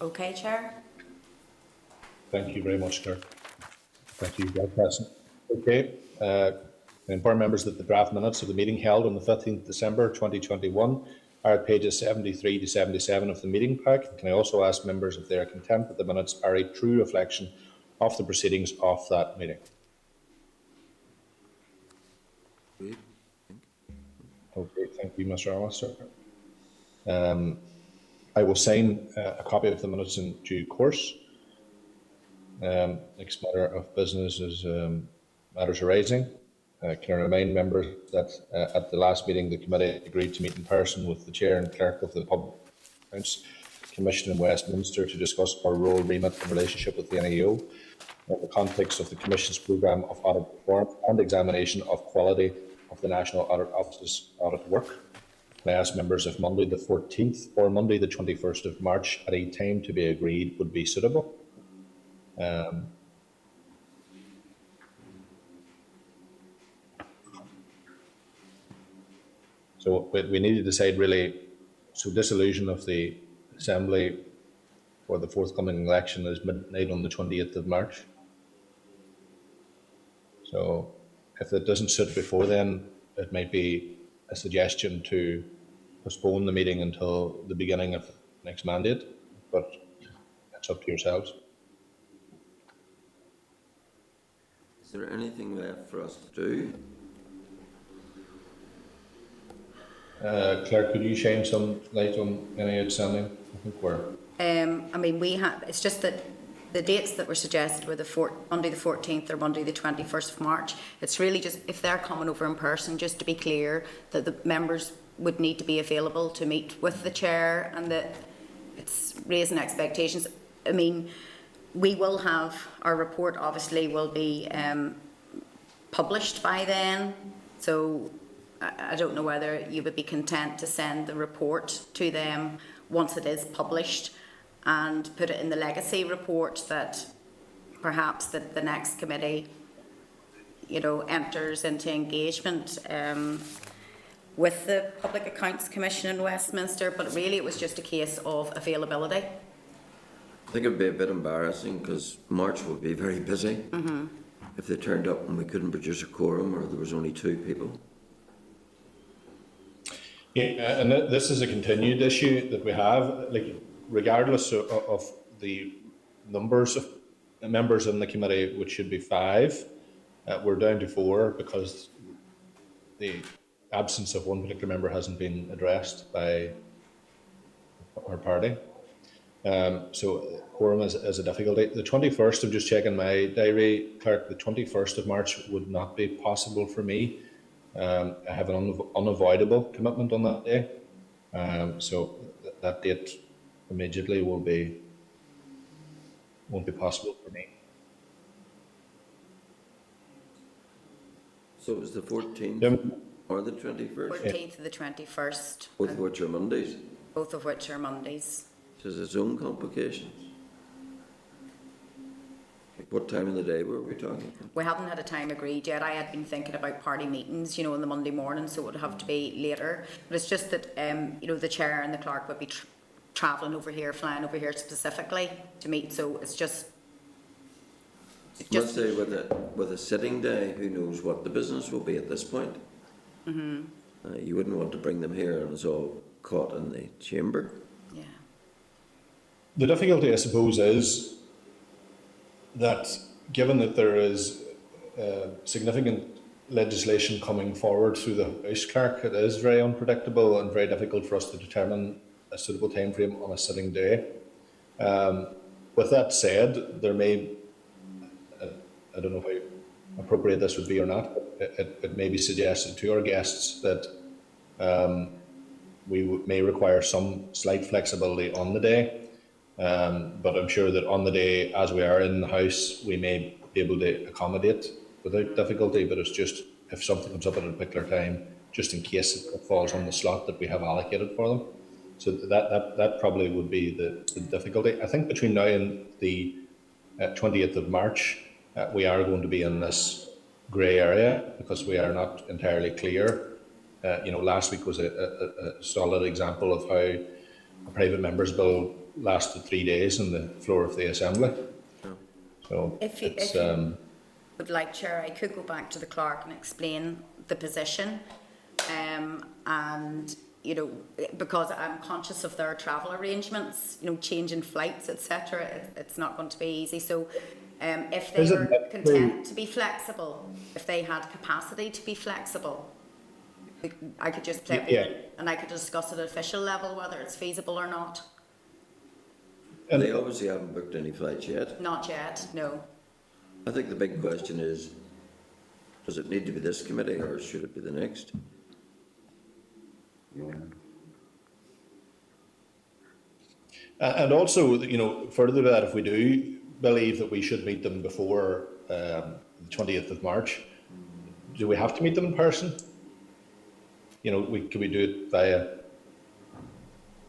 Okay, Chair. Thank you very much, Claire. Thank you, President. Okay. I inform members that the draft minutes of the meeting held on the 15th December 2021 are at pages 73 to 77 of the meeting pack. Can I also ask members if they are content that the minutes are a true reflection of the proceedings of that meeting? Okay, thank you, Mr. Alistair. I will sign a copy of the minutes in due course. Next matter of business is matters arising. Can I remind members that at the last meeting the committee agreed to meet in person with the Chair and Clerk of the Public Accounts Commission in Westminster to discuss our role, remit and relationship with the NAO in the context of the Commission's programme of audit reform and examination of quality of the National Audit Office's audit work. Can I ask members if Monday the 14th or Monday the 21st of March at a time to be agreed would be suitable? So we need to decide really, so dissolution of the Assembly for the forthcoming election is midnight on the 28th of March. So if it doesn't suit before then, it might be a suggestion to postpone the meeting until the beginning of next mandate, but it's up to yourselves. Is there anything left for us to do? Claire, could you shine some light on any outstanding? I think we're... I mean, it's just that the dates that were suggested were Monday the 14th or Monday the 21st of March. It's really just, if they're coming over in person, just to be clear that the members would need to be available to meet with the Chair, and that it's raising expectations. I mean, we will have, our report obviously will be published by then, so I don't know whether you would be content to send the report to them once it is published and put it in the legacy report, that perhaps the next committee, enters into engagement with the Public Accounts Commission in Westminster. But really it was just a case of availability. I think it would be a bit embarrassing because March would be very busy if they turned up and we couldn't produce a quorum or there was only 2 people. Yeah, and this is a continued issue that we have, like, regardless of the numbers of members in the committee, which should be 5, we're down to 4 because the absence of one particular member hasn't been addressed by our party. So quorum is a difficulty. The 21st, I'm just checking my diary, Clerk, the 21st of March would not be possible for me. I have an unavoidable commitment on that day, so that date immediately won't be possible for me. So it was the 14th or the 21st? 14th to the 21st. Both of which are Mondays? Both of which are Mondays. Which has its own complications. What time of the day were we talking? We haven't had a time agreed yet. I had been thinking about party meetings, in the Monday morning, so it would have to be later. But it's just that, the Chair and the Clerk would be travelling over here, flying over here specifically to meet. So it's just... I must say, with a sitting day, who knows what the business will be at this point. You wouldn't want to bring them here and it's all caught in the chamber. Yeah. The difficulty, I suppose, is that given that there is significant legislation coming forward through the House, Clerk, it is very unpredictable and very difficult for us to determine a suitable time frame on a sitting day. With that said, there may, I don't know how appropriate this would be or not, but it may be suggested to our guests that we may require some slight flexibility on the day. But I'm sure that on the day, as we are in the House, we may be able to accommodate without difficulty, but it's just if something comes up at a particular time, just in case it falls on the slot that we have allocated for them. So that probably would be the difficulty. I think between now and the 20th of March, we are going to be in this grey area because we are not entirely clear. Last week was a solid example of how a private member's bill lasted 3 days on the floor of the Assembly. So If it's, you would like, Chair, I could go back to the clerk and explain the position. And, you know, because I'm conscious of their travel arrangements, you know, changing flights, etc., it's not going to be easy. So if they were content to be flexible, if they had capacity to be flexible, I could just play it Yeah. and I could discuss at an official level whether it's feasible or not. And- They obviously haven't booked any flights yet. Not yet, no. I think the big question is, does it need to be this committee or should it be the next? Yeah. And also, you know, further to that, if we do believe that we should meet them before the 20th of March, do we have to meet them in person? You know, can we do it via?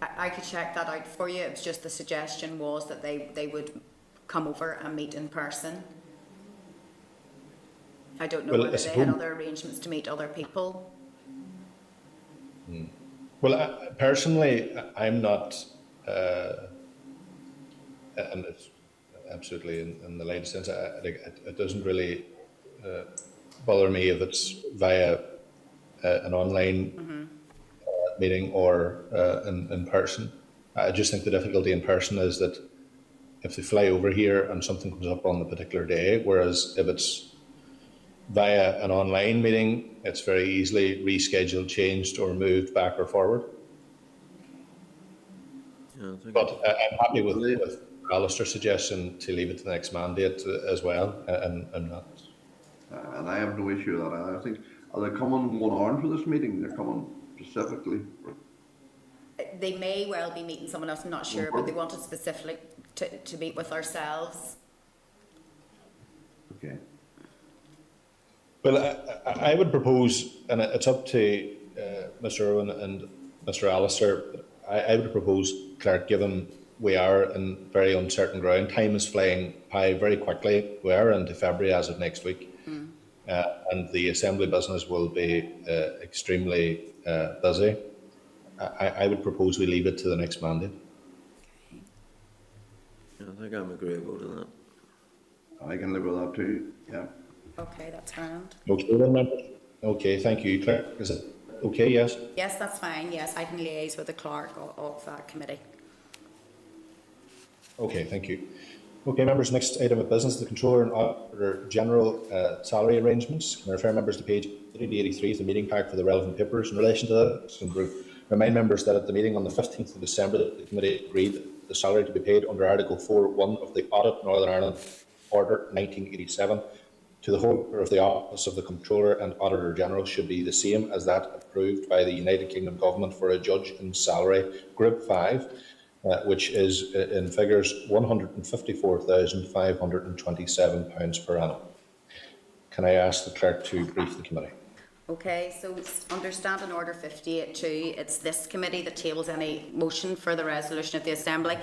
I could check that out for you. It's just the suggestion was that they would come over and meet in person. I don't know Well, whether I they had suppose- other arrangements to meet other people. Well, personally, I'm not, and it's absolutely in the latest sense, it doesn't really bother me if it's via an online meeting or in person. I just think the difficulty in person is that if they fly over here and something comes up on the particular day, whereas if it's via an online meeting, it's very easily rescheduled, changed, or moved back or forward. Yeah, I think But I'm happy with Alistair's suggestion to leave it to the next mandate as well, and not. And I have no issue with that. I think, are they coming 1 hour for this meeting? They're coming specifically. They may well be meeting someone else, I'm not sure, but they wanted specifically to meet with ourselves. Okay. Well, I would propose, and it's up to Mr. Irwin and Mr. Alistair, I would propose, Clerk, given we are in very uncertain ground, time is flying by very quickly. We are into February as of next week, and the Assembly business will be extremely busy. I would propose we leave it to the next mandate. Yeah, I think I'm agreeable to that. I can live with that too. Yeah. Okay, that's grand. Okay, then, members. Okay, thank you, Clerk. Is it okay? Yes. Yes, that's fine. Yes, I can liaise with the clerk of that committee. Okay, thank you. Okay, members, next item of business, the Controller and Auditor General salary arrangements. Can I refer members to page 83 of the meeting pack for the relevant papers in relation to that? And remind members that at the meeting on the 15th of December, the committee agreed the salary to be paid under Article 4.1 of the Audit Northern Ireland Order 1987 to the holder of the office of the Controller and Auditor General should be the same as that approved by the United Kingdom Government for a judge in salary Group 5, which is in figures £154,527 per annum. Can I ask the Clerk to brief the committee? Okay, so it's under Standing Order 58.2, it's this committee that tables any motion for the resolution of the Assembly.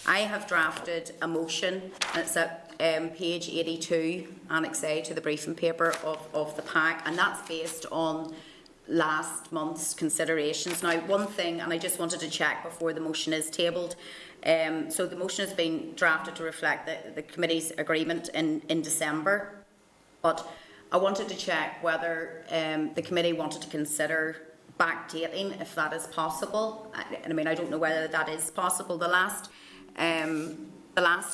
I have drafted a motion, and it's at page 82, Annex A to the briefing paper of the pack, and that's based on last month's considerations. Now, one thing, and I just wanted to check before the motion is tabled, so the motion has been drafted to reflect the committee's agreement in December, but I wanted to check whether the committee wanted to consider backdating, if that is possible. I mean, I don't know whether that is possible. The last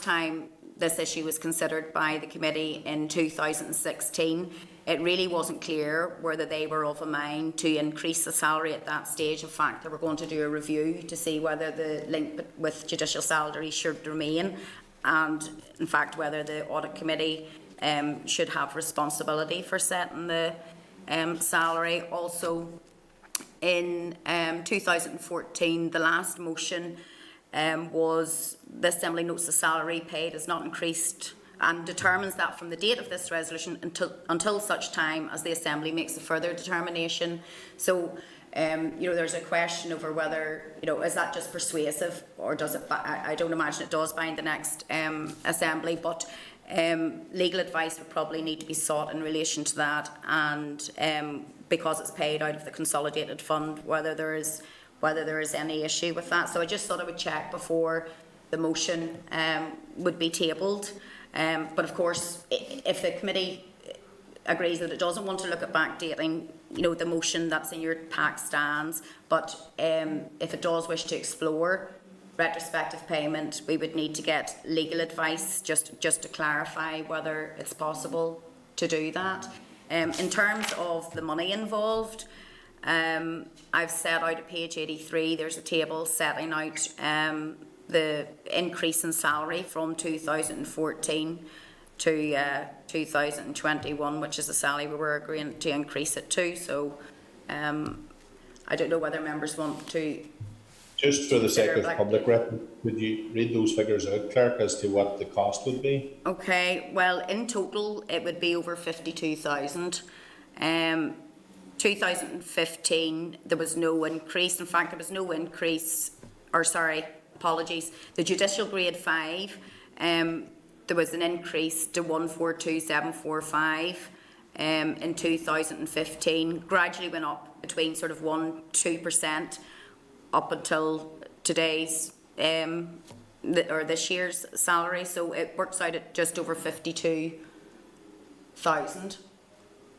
time this issue was considered by the committee in 2016, it really wasn't clear whether they were of a mind to increase the salary at that stage. In fact, they were going to do a review to see whether the link with judicial salary should remain, and in fact whether the audit committee should have responsibility for setting the salary. Also, in 2014, the last motion was the Assembly notes the salary paid is not increased and determines that from the date of this resolution until such time as the Assembly makes a further determination. So, you know, there's a question over whether, you know, is that just persuasive or does it, I don't imagine it does bind the next Assembly, but legal advice would probably need to be sought in relation to that, and because it's paid out of the consolidated fund, whether there is any issue with that. So I just thought I would check before the motion would be tabled. But of course, if the committee agrees that it doesn't want to look at backdating, the motion that's in your pack stands. But if it does wish to explore retrospective payment, we would need to get legal advice just to clarify whether it's possible to do that. In terms of the money involved, I've set out at page 83, there's a table setting out the increase in salary from 2014 to 2021, which is the salary we were agreeing to increase it to. So I don't know whether members want to... Just for the sake of public record, could you read those figures out, Clerk, as to what the cost would be? Okay, well, in total, it would be over 52,000. 2015, there was no increase. In fact, there was no increase, apologies. The Judicial Grade 5, there was an increase to 142,745 in 2015. Gradually went up between sort of 1-2%. Up until today's this year's salary, so it works out at just over 52,000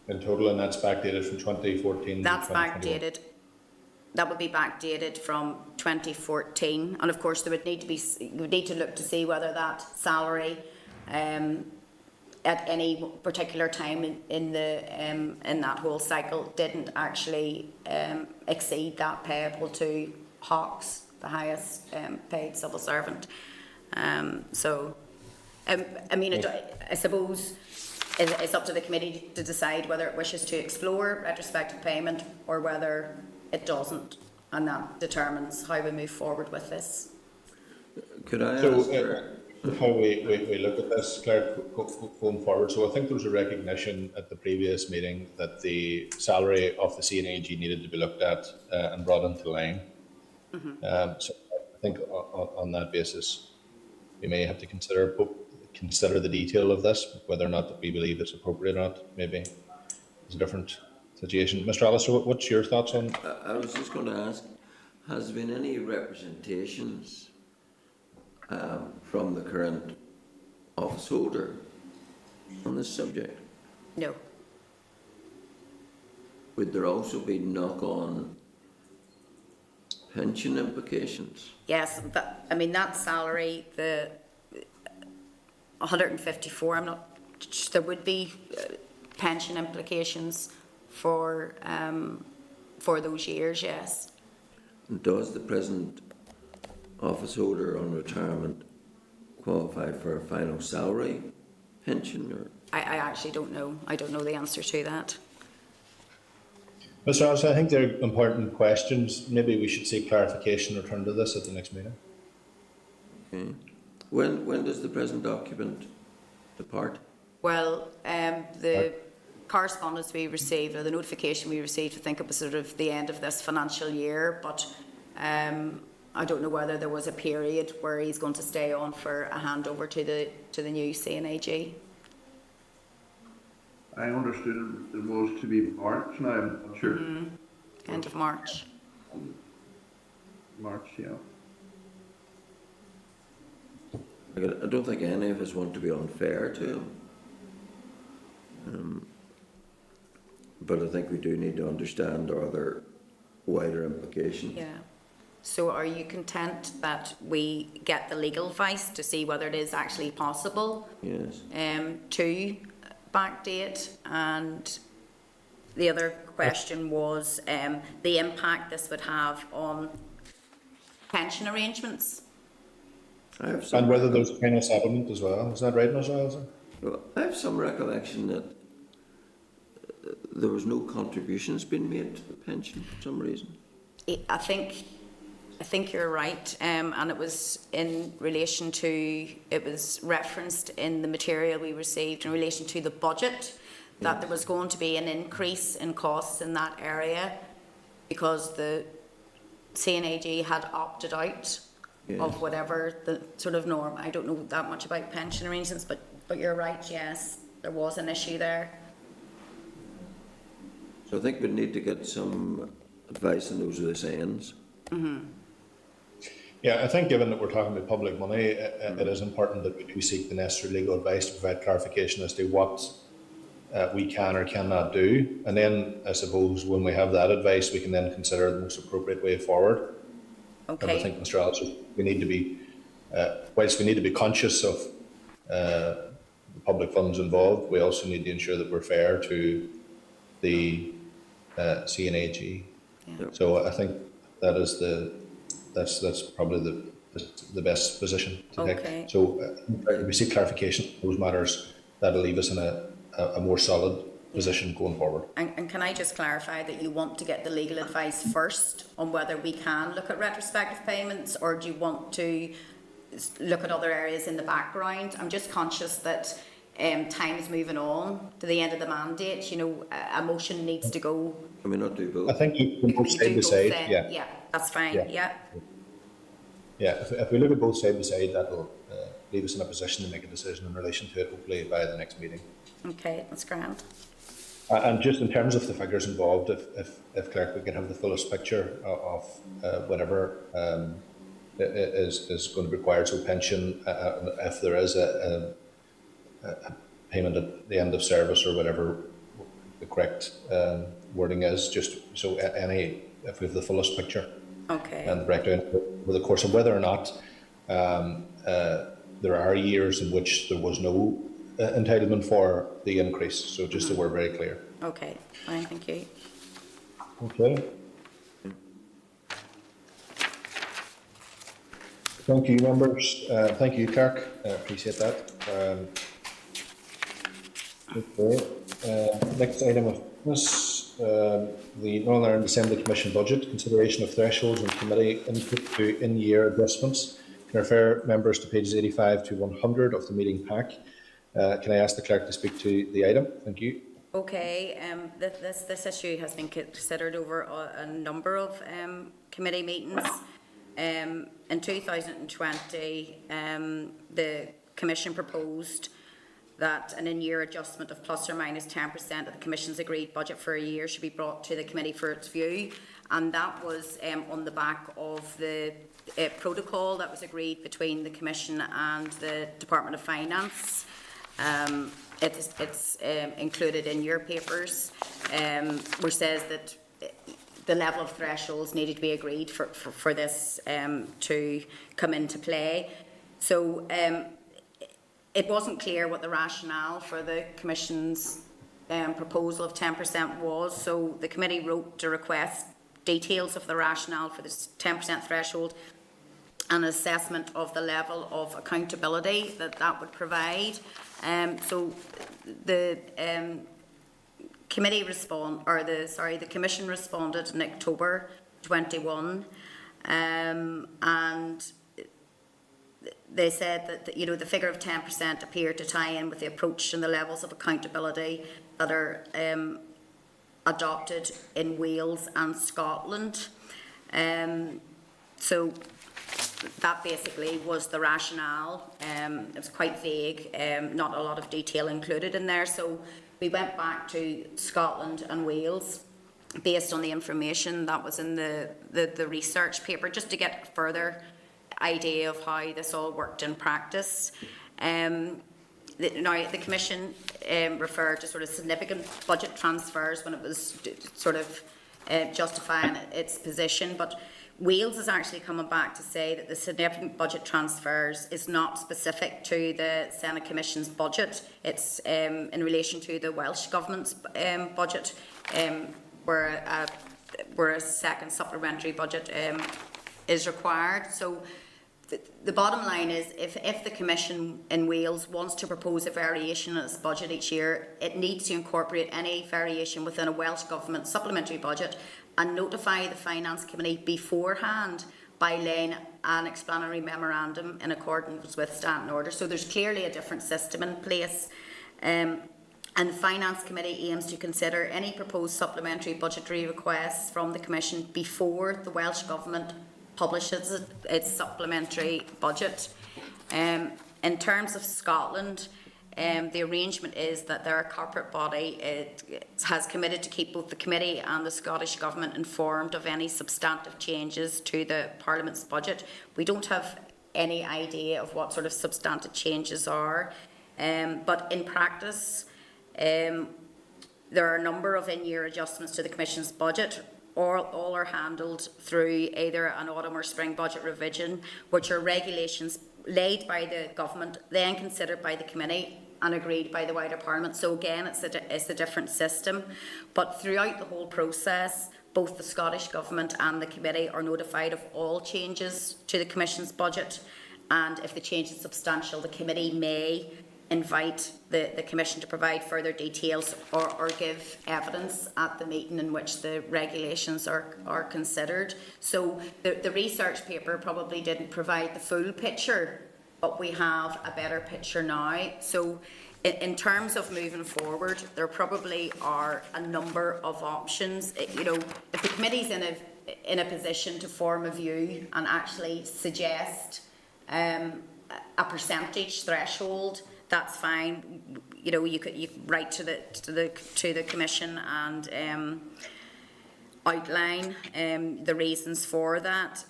in total, and that's backdated from 2014. That's backdated. That would be backdated from 2014, and of course there would need to be. You would need to look to see whether that salary, at any particular time in that whole cycle, didn't actually exceed that payable to Hawks, the highest paid civil servant. I suppose it's up to the committee to decide whether it wishes to explore retrospective payment or whether it doesn't, and that determines how we move forward with this. Could I ask how we look at this, Claire, going forward? So I think there was a recognition at the previous meeting that the salary of the CNAG needed to be looked at and brought into line. So I think on that basis, we may have to consider the detail of this, whether or not that we believe it's appropriate or not. Maybe it's a different situation. Mr. Alistair, what's your thoughts on? I was just going to ask, has there been any representations from the current office holder on this subject? No. Would there also be knock-on pension implications? Yes, that salary, the 154, there would be pension implications for those years, yes. And does the present office holder on retirement qualify for a final salary pension? Or I actually don't know. I don't know the answer to that. Mr. Alistair, I think they're important questions. Maybe we should seek clarification or return to this at the next meeting. Okay. When does the present occupant depart? Well, the correspondence we received, or the notification we received, I think it was sort of the end of this financial year, but I don't know whether there was a period where he's going to stay on for a handover to the new CNAG. I understood it was to be March, and I'm not sure. End of March. March, yeah. I don't think any of us want to be unfair to him. But I think we do need to understand our other wider implications. Yeah. So are you content that we get the legal advice to see whether it is actually possible? Yes. To backdate? And the other question was the impact this would have on pension arrangements. And whether there's a kind of settlement as well. Is that right, Mr. Alistair? Well, I have some recollection that there was no contributions being made to the pension for some reason. I think you're right, and it was in relation to, it was referenced in the material we received in relation to the budget, that there was going to be an increase in costs in that area because the CNAG had opted out of whatever the sort of norm. I don't know that much about pension arrangements, but you're right, yes, there was an issue there. So I think we need to get some advice on those loose ends. Yeah, I think given that we're talking about public money, it is important that we do seek the necessary legal advice to provide clarification as to what we can or cannot do. And then I suppose when we have that advice, we can then consider the most appropriate way forward. And I Okay, think, Mr. Alice, we need to be, whilst we need to be conscious of the public funds involved, we also need to ensure that we're fair to the CNAG. yeah. So I think that is that's probably the best position to Okay. take. So if we seek clarification on those matters, that'll leave us in a more solid position going forward. And can I just clarify that you want to get the legal advice first on whether we can look at retrospective payments, or do you want to look at other areas in the background? I'm just conscious that time is moving on to the end of the mandate. You know, a motion needs to go. Can we not do both? I think you can both We side do by both side. then. Yeah. Yeah, that's fine. Yeah. Yeah. Yeah, if we look at both side by side, that will leave us in a position to make a decision in relation to it, hopefully by the next meeting. Okay, that's grand. And just in terms of the figures involved, if Clerk, we can have the fullest picture of whatever is going to be required. So pension, if there is a payment at the end of service or whatever the correct wording is, just so if we have the fullest picture. Okay. And the breakdown over the course of whether or not there are years in which there was no entitlement for the increase. So just so we're very clear. Okay, fine, thank you. Okay. Thank you, members. Thank you, Clerk. Appreciate that. Okay. Next item of business. The Northern Ireland Assembly Commission budget, consideration of thresholds and committee input to in-year adjustments. Can I refer members to pages 85 to 100 of the meeting pack. Can I ask the Clerk to speak to the item? Thank you. Okay, this issue has been considered over a number of committee meetings. In 2020, the Commission proposed that an in-year adjustment of plus or minus 10% of the Commission's agreed budget for a year should be brought to the committee for its view, and that was on the back of the protocol that was agreed between the Commission and the Department of Finance. It's included in your papers, which says that the level of thresholds needed to be agreed for this to come into play. So it wasn't clear what the rationale for the Commission's proposal of 10% was, so the committee wrote to request details of the rationale for this 10% threshold and assessment of the level of accountability that would provide. So the the Commission responded in October 21, and they said that the figure of 10% appeared to tie in with the approach and the levels of accountability that are adopted in Wales and Scotland. So that basically was the rationale. It was quite vague, not a lot of detail included in there. So we went back to Scotland and Wales based on the information that was in the research paper, just to get further idea of how this all worked in practice. Now, the Commission referred to sort of significant budget transfers when it was sort of justifying its position, but Wales is actually coming back to say that the significant budget transfers is not specific to the Senate Commission's budget. It's in relation to the Welsh Government's budget, where a second supplementary budget is required. So the bottom line is, if the Commission in Wales wants to propose a variation in its budget each year, it needs to incorporate any variation within a Welsh Government supplementary budget and notify the Finance Committee beforehand by laying an explanatory memorandum in accordance with standing order. So there's clearly a different system in place. And the Finance Committee aims to consider any proposed supplementary budgetary requests from the Commission before the Welsh Government publishes its supplementary budget. In terms of Scotland, the arrangement is that their corporate body has committed to keep both the committee and the Scottish Government informed of any substantive changes to the Parliament's budget. We don't have any idea of what sort of substantive changes are, but in practice, there are a number of in-year adjustments to the Commission's budget. All are handled through either an autumn or spring budget revision, which are regulations laid by the government, then considered by the committee and agreed by the wider Parliament. So again, it's a different system. But throughout the whole process, both the Scottish Government and the committee are notified of all changes to the Commission's budget. And if the change is substantial, the committee may invite the Commission to provide further details or give evidence at the meeting in which the regulations are considered. So the research paper probably didn't provide the full picture, but we have a better picture now. So in terms of moving forward, there probably are a number of options. You know, if the committee's in a position to form a view and actually suggest a percentage threshold, that's fine. You know, you could write to the Commission and outline the reasons for that.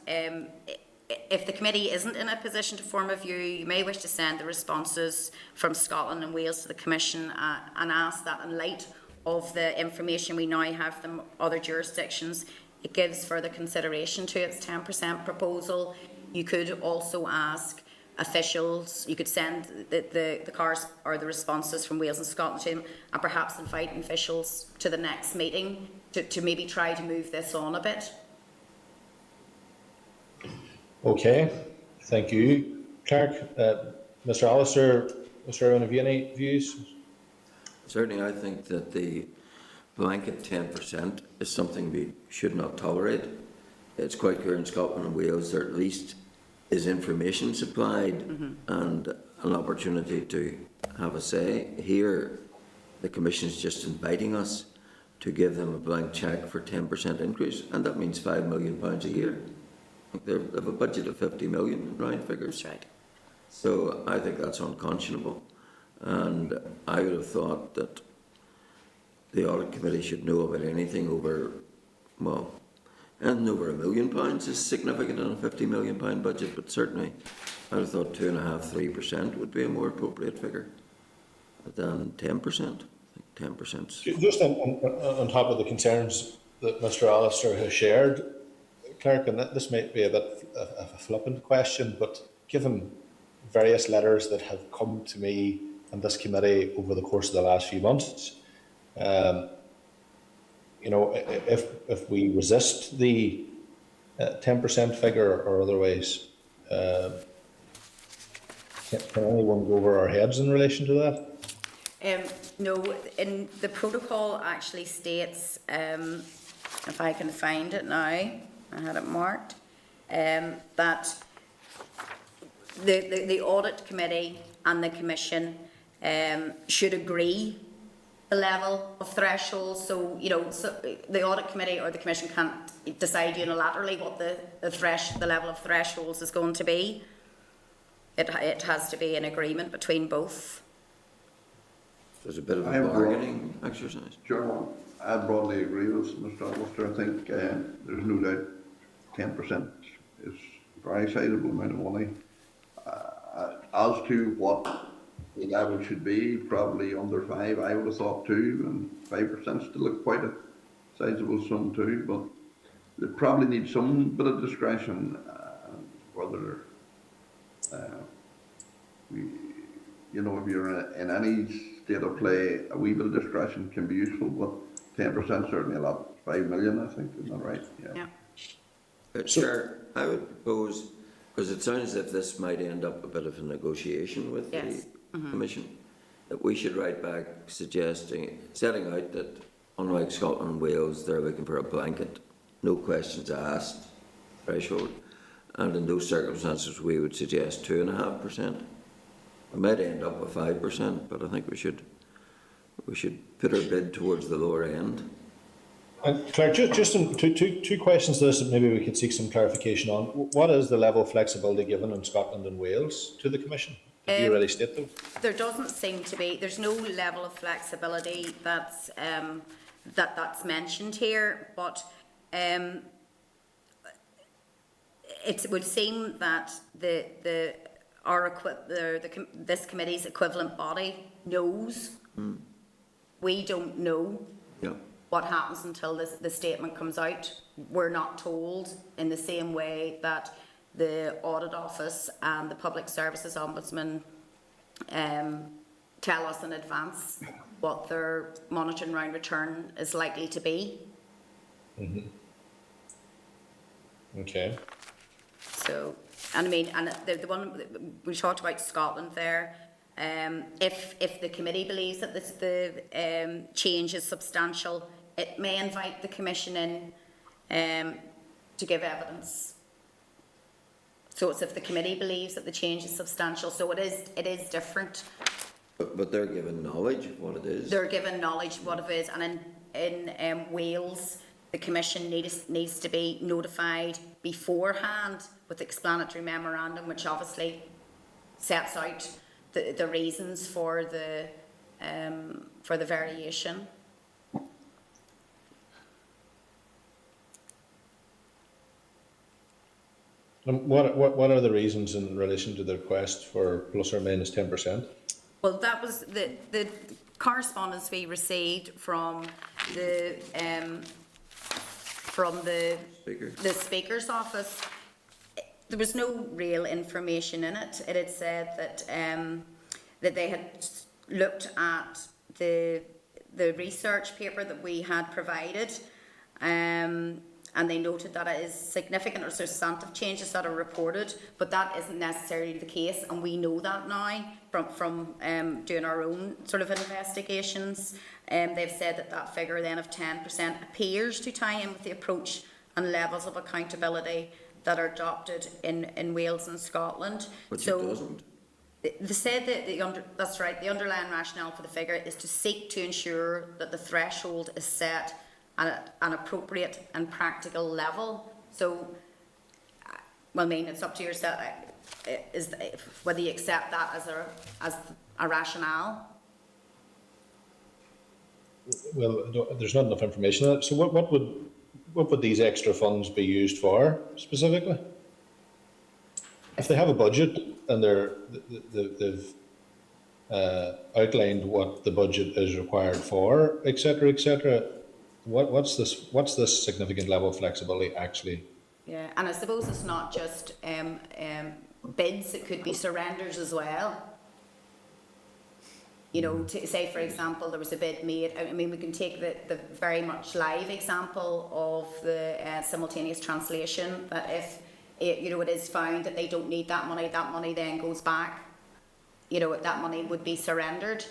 If the committee isn't in a position to form a view, you may wish to send the responses from Scotland and Wales to the Commission and ask that in light of the information we now have from other jurisdictions, it gives further consideration to its 10% proposal. You could also ask officials, you could send the cars or the responses from Wales and Scotland to them, and perhaps invite officials to the next meeting to maybe try to move this on a bit. Okay, thank you, Clerk. Mr. Allister, Mr. Irwin, have you any views? Certainly, I think that the blanket 10% is something we should not tolerate. It's quite clear in Scotland and Wales there at least is information supplied and an opportunity to have a say. Here, the Commission is just inviting us to give them a blank cheque for 10% increase, and that means £5 million a year. They have a budget of 50 million, round figures. That's right. So I think that's unconscionable, and I would have thought that the Audit Committee should know about anything over, well, anything over £1 million is significant in a £50 million budget, but certainly I would have thought 2.5–3% would be a more appropriate figure than 10%. I think 10%. Just on top of the concerns that Mr. Allister has shared, Clerk, and this might be a bit of a flippant question, but given various letters that have come to me and this committee over the course of the last few months, you know, if we resist the 10% figure or otherwise, can anyone go over our heads in relation to that? No, in the protocol actually states, if I can find it now, I had it marked, that the Audit Committee and the Commission should agree the level of threshold. So, you know, so the Audit Committee or the Commission can't decide unilaterally what the level of thresholds is going to be. It has to be an agreement between both. There's a bit of a bargaining exercise. Sure, I broadly agree with Mr. Allister. I think there's no doubt 10% is a very sizable amount of money. As to what the level should be, probably under 5, I would have thought 2, and 5% still look quite a sizable sum too, but they probably need some bit of discretion, whether, you know, if you're in any state of play, a wee bit of discretion can be useful, but 10% certainly a lot. 5 million, I think, is that right? Yeah. Chair, I would propose, because it sounds as if this might end up a bit of a negotiation with the Commission, that we should write back setting out that, unlike Scotland and Wales, they're looking for a blanket, no questions asked threshold, and in those circumstances we would suggest 2.5%. We might end up with 5%, but I think we should put our bid towards the lower end. And Clerk, just two questions to this that maybe we could seek some clarification on. What is the level of flexibility given in Scotland and Wales to the Commission? Did you already state them? There doesn't seem to be, there's no level of flexibility that's, that's mentioned here, but it would seem that this committee's equivalent body knows. We don't know Yeah. what happens until the statement comes out. We're not told in the same way that the Audit Office and the Public Services Ombudsman tell us in advance what their monitoring round return is likely to be. Okay. So, and I mean, and the one we talked about Scotland there, if the committee believes that the change is substantial, it may invite the Commission in to give evidence. So it's if the committee believes that the change is substantial. So it is different. But they're given knowledge of what it is. They're given knowledge of what it is, and in Wales, the Commission needs to be notified beforehand with explanatory memorandum, which obviously sets out the reasons for the variation. What are the reasons in relation to the request for plus or minus 10%? Well, that was the correspondence we received from the Speaker. the Speaker's office. There was no real information in it. It had said that they had looked at the research paper that we had provided, and they noted that it is significant or substantive changes that are reported, but that isn't necessarily the case, and we know that now from doing our own sort of investigations. They've said that figure then of 10% appears to tie in with the approach and levels of accountability that are adopted in Wales and Scotland. But so it doesn't. They said that that's right. The underlying rationale for the figure is to seek to ensure that the threshold is set at an appropriate and practical level. So, well, I mean, it's up to yourself whether you accept that as a rationale. Well, there's not enough information on it. So what would these extra funds be used for specifically? If they have a budget and they've outlined what the budget is required for, etc., what's this significant level of flexibility actually? Yeah, and I suppose it's not just bids; it could be surrenders as well. You know, to say, for example, there was a bid made. I mean, we can take the very much live example of the simultaneous translation. That if it is found that they don't need that money then goes back. You know, that money would be surrendered.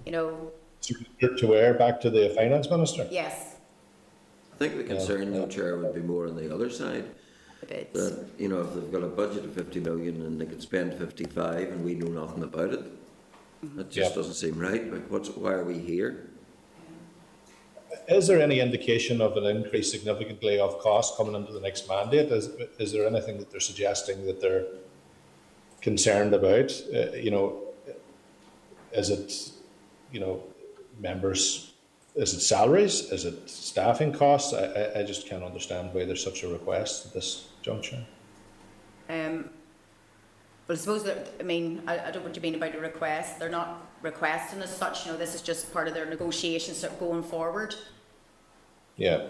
You know. To where? Back to the finance minister? Yes. I think the concern, though, Chair, would be more on the other side. The bids. That, if they've got a budget of 50 million and they can spend 55 and we know nothing about it, that just doesn't seem right. Like, why are we here? Is there any indication of an increase significantly of cost coming into the next mandate? Is there anything that they're suggesting that they're concerned about? Is it, members? Is it salaries? Is it staffing costs? I just can't understand why there's such a request at this juncture. Well, I suppose that, I mean, I don't know what you mean about a request. They're not requesting as such. This is just part of their negotiations going forward. Yeah.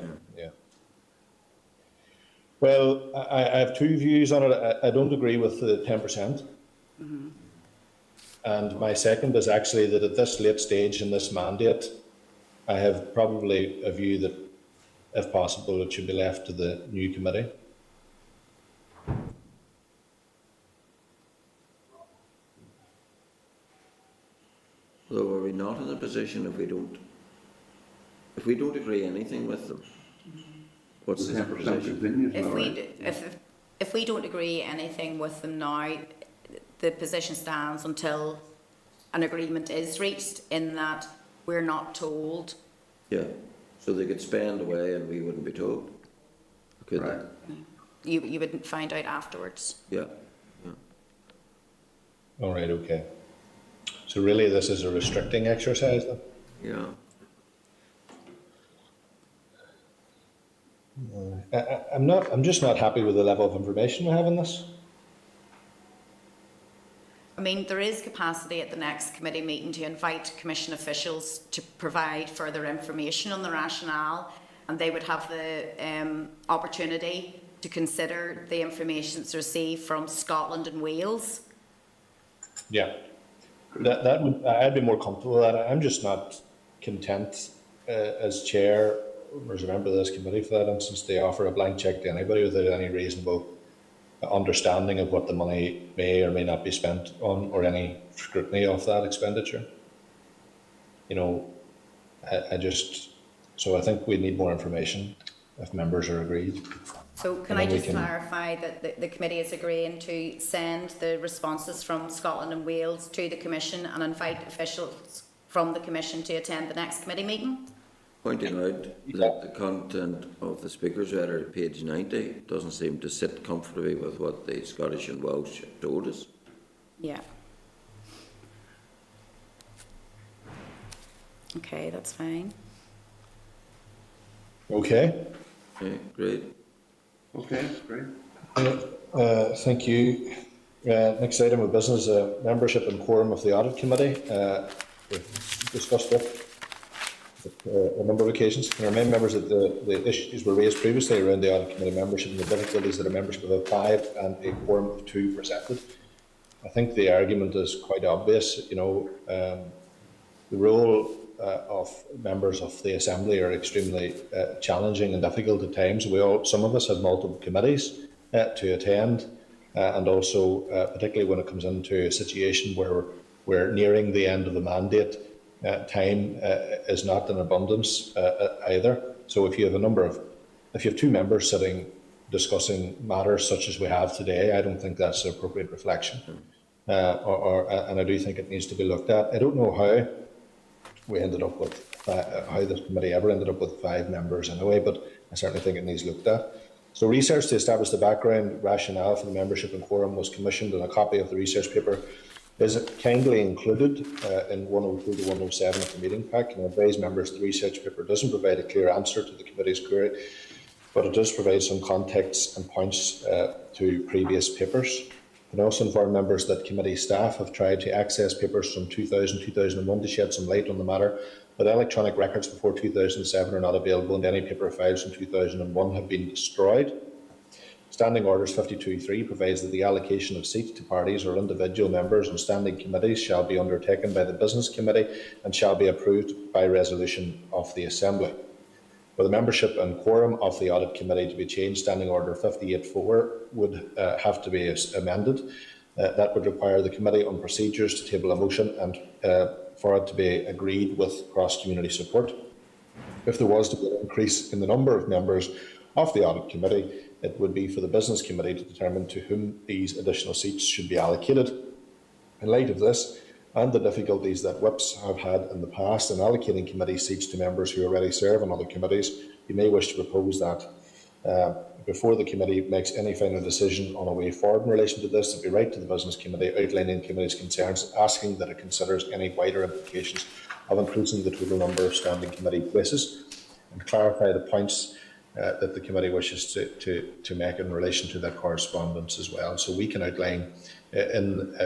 Well, I have two views on it. I don't agree with the 10%. And my second is actually that at this late stage in this mandate, I have probably a view that, if possible, it should be left to the new committee. Though, are we not in a position if we don't agree anything with them? What's the 10% position? continues. If we don't agree anything with them now, the position stands until an agreement is reached, in that we're not told. Yeah, so they could spend away and we wouldn't be told. Could Right. You wouldn't find out afterwards. they? Yeah. All right, okay. So really this is a restricting exercise then? Yeah. I'm just not happy with the level of information we have in this. I mean, there is capacity at the next committee meeting to invite Commission officials to provide further information on the rationale, and they would have the opportunity to consider the information that's received from Scotland and Wales. Yeah, that would, I'd be more comfortable with that. I'm just not content as chair, or as a member of this committee for that instance, to offer a blank check to anybody without any reasonable understanding of what the money may or may not be spent on, or any scrutiny of that expenditure. You know, so I think we need more information if members are agreed. So can I just clarify that the committee is agreeing to send the responses from Scotland and Wales to the Commission and invite officials from the Commission to attend the next committee meeting? Pointing out that the content of the Speaker's letter at page 90 doesn't seem to sit comfortably with what the Scottish and Welsh told us. Yeah. Okay, that's fine. Okay. Okay, great. Okay, great. Thank you. Next item of business, membership and quorum of the Audit Committee. We've discussed it a number of occasions. I remind members that the issues were raised previously around the Audit Committee membership and the difficulties that a membership of 5 and a quorum of 2 presented. I think the argument is quite obvious. You know, the role of members of the Assembly are extremely challenging and difficult at times. Some of us have multiple committees to attend, and also particularly when it comes into a situation where we're nearing the end of the mandate, time is not in abundance either. So if you have 2 members sitting discussing matters such as we have today, I don't think that's an appropriate reflection, and I do think it needs to be looked at. I don't know how we ended up with how this committee ever ended up with 5 members anyway, but I certainly think it needs looked at. So research to establish the background rationale for the membership and quorum was commissioned, and a copy of the research paper is kindly included in 102 to 107 of the meeting pack. And I advise members the research paper doesn't provide a clear answer to the committee's query, but it does provide some context and points to previous papers. I can also inform members that committee staff have tried to access papers from 2000-2001 to shed some light on the matter, but electronic records before 2007 are not available, and any paper files from 2001 have been destroyed. Standing Orders 52.3 provides that the allocation of seats to parties or individual members on standing committees shall be undertaken by the Business Committee and shall be approved by resolution of the Assembly. For the membership and quorum of the Audit Committee to be changed, Standing Order 58.4 would have to be amended. That would require the Committee on Procedures to table a motion and for it to be agreed with cross-community support. If there was to be an increase in the number of members of the Audit Committee, it would be for the Business Committee to determine to whom these additional seats should be allocated. In light of this, and the difficulties that whips have had in the past in allocating committee seats to members who already serve on other committees, you may wish to propose that before the committee makes any final decision on a way forward in relation to this, it be right to the Business Committee outlining the committee's concerns, asking that it considers any wider implications of increasing the total number of standing committee places, and clarify the points that the committee wishes to make in relation to that correspondence as well. So we can outline in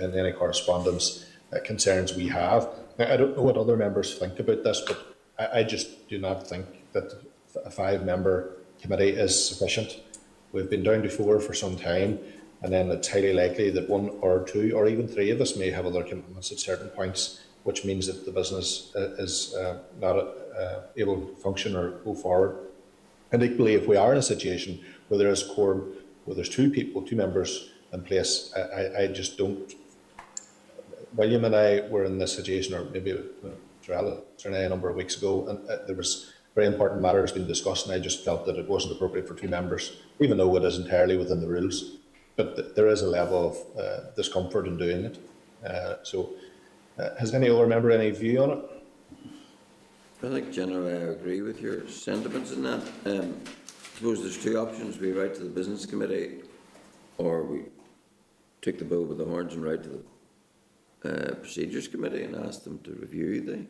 any correspondence concerns we have. Now, I don't know what other members think about this, but I just do not think that a 5-member committee is sufficient. We've been down to 4 for some time, and then it's highly likely that 1 or 2 or even 3 of us may have other commitments at certain points, which means that the business is not able to function or go forward. And equally, if we are in a situation where there is quorum, where there's 2 members in place, I just don't. William and I were in this situation, or maybe Trella a number of weeks ago, and there was very important matters being discussed, and I just felt that it wasn't appropriate for 2 members, even though it is entirely within the rules. But there is a level of discomfort in doing it. Has any other member any view on it? I think generally I agree with your sentiments in that. I suppose there's 2 options. We write to the Business Committee, or we take the bull by the horns and write to the Procedures Committee and ask them to review the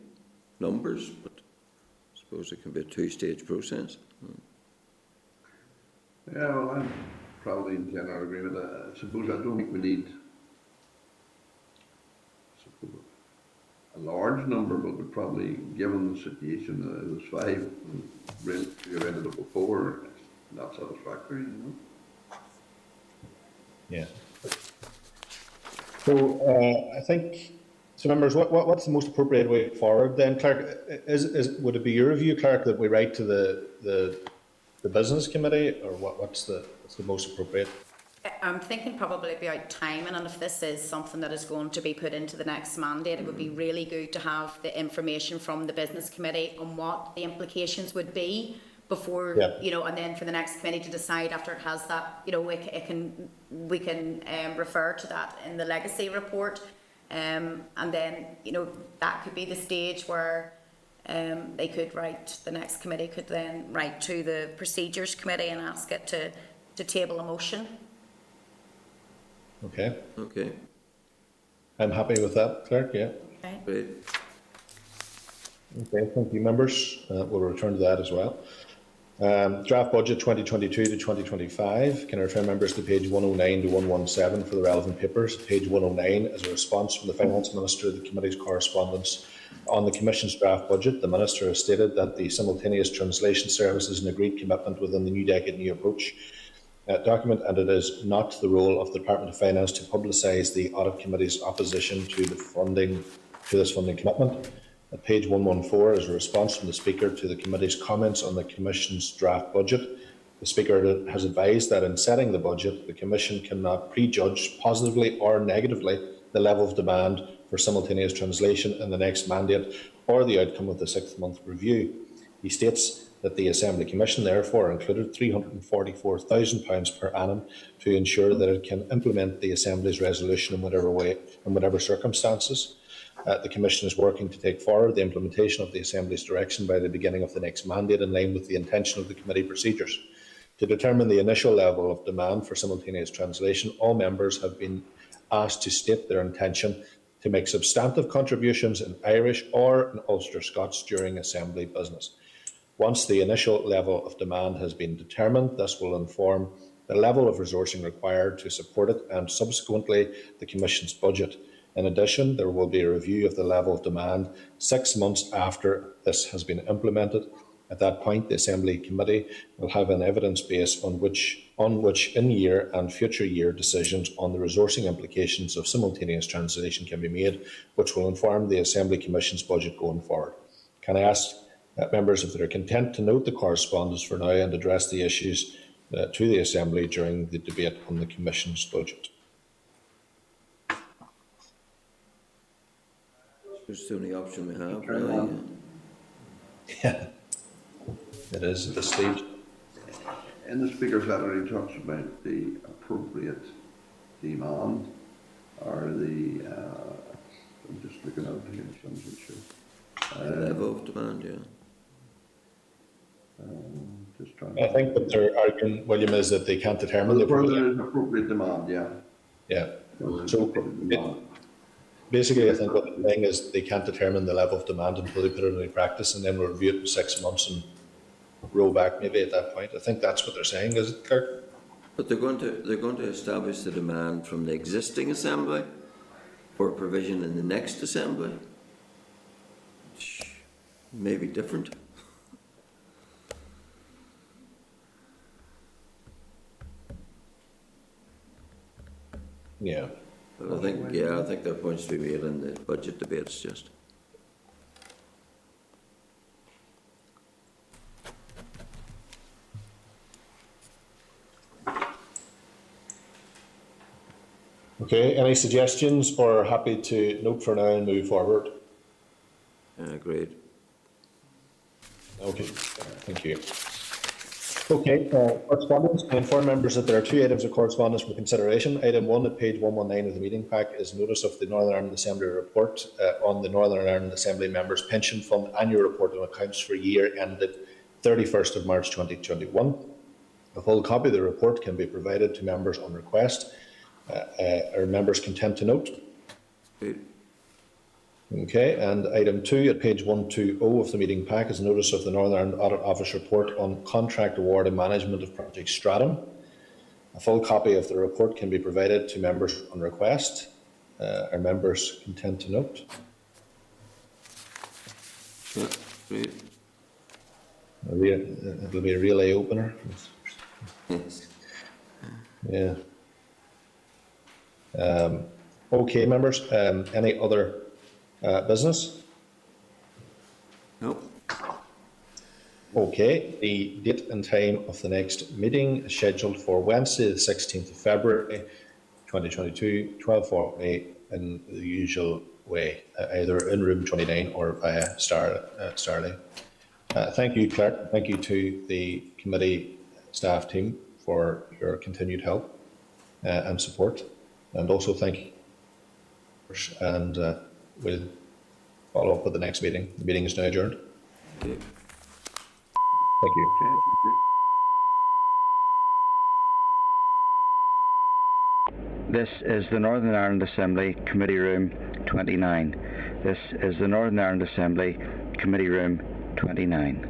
numbers, but I suppose it can be a two-stage process. Yeah, well, I'm probably in general agreement. I suppose I don't think we need a large number, but we probably, given the situation, it was 5, we ended up with 4, not satisfactory, you know. Yeah. So I think, so members, what's the most appropriate way forward then, Clerk? Would it be your view, Clerk, that we write to the business committee, or what's the most appropriate? I'm thinking probably about timing, and if this is something that is going to be put into the next mandate, it would be really good to have the information from the business committee on what the implications would be before, you know, and then for the next committee to decide after it has that, you know, we can refer to that in the legacy report, and then, you know, that could be the stage where they could write, the next committee could then write to the procedures committee and ask it to table a motion. Okay. Okay, I'm happy with that, Clerk, yeah. Okay. great. Okay, thank you, members. We'll return to that as well. Draft budget 2022 to 2025. Can I refer members to page 109 to 117 for the relevant papers? Page 109 is a response from the Finance Minister to the Committee's correspondence on the Commission's draft budget. The Minister has stated that the simultaneous translation service is an agreed commitment within the New Decade New Approach document, and it is not the role of the Department of Finance to publicise the Audit Committee's opposition to this funding commitment. At page 114 is a response from the Speaker to the Committee's comments on the Commission's draft budget. The Speaker has advised that in setting the budget, the Commission cannot prejudge positively or negatively the level of demand for simultaneous translation in the next mandate or the outcome of the 6-month review. He states that the Assembly Commission therefore included £344,000 per annum to ensure that it can implement the Assembly's resolution in whatever way, in whatever circumstances. The Commission is working to take forward the implementation of the Assembly's direction by the beginning of the next mandate, in line with the intention of the committee procedures. To determine the initial level of demand for simultaneous translation, all members have been asked to state their intention to make substantive contributions in Irish or in Ulster Scots during Assembly business. Once the initial level of demand has been determined, this will inform the level of resourcing required to support it and subsequently the Commission's budget. In addition, there will be a review of the level of demand 6 months after this has been implemented. At that point, the Assembly Committee will have an evidence base on which in-year and future year decisions on the resourcing implications of simultaneous translation can be made, which will inform the Assembly Commission's budget going forward. Can I ask members if they are content to note the correspondence for now and address the issues to the Assembly during the debate on the Commission's budget? It's the only option we have, really. Yeah, it is at this stage. In the Speaker's letter, he talks about the appropriate demand, or the, I'm just looking out here, so I'm not sure. The level of demand, yeah. Just trying I think what they're arguing, William, is that they can't determine the where there appropriate. is appropriate demand, yeah. Yeah. Where So appropriate demand. basically, I think what they're saying is they can't determine the level of demand until they put it into practice, and then we'll review it in 6 months and roll back maybe at that point. I think that's what they're saying, is it, Kirk? But they're going to establish the demand from the existing assembly for provision in the next assembly, which may be different. Yeah. But I think there are points to be made in the budget debates just. Okay, any suggestions, or happy to note for now and move forward? Agreed. Okay, thank you. Okay, correspondence. I inform members that there are 2 items of correspondence for consideration. Item 1 at page 119 of the meeting pack is notice of the Northern Ireland Assembly report on the Northern Ireland Assembly Members Pension Fund annual report and accounts for year ended 31st of March 2021. A full copy of the report can be provided to members on request. Are members content to note? Good. Okay, and item 2 at page 120 of the meeting pack is a notice of the Northern Ireland Audit Office report on contract award and management of Project Stratum. A full copy of the report can be provided to members on request. Are members content to note? Yeah, great. It'll be a real eye opener. Yes. Yeah. Okay, members. Any other business? No. Okay. The date and time of the next meeting is scheduled for Wednesday, the 16th of February, 2022, 12:40 in the usual way, either in room 29 or via Starley. Thank you, Clerk. Thank you to the committee staff team for your continued help and support. And also thank you. And we'll follow up with the next meeting. The meeting is now adjourned. Okay. Thank you. Okay, thank you. This is the Northern Ireland Assembly Committee Room 29. This is the Northern Ireland Assembly Committee Room 29.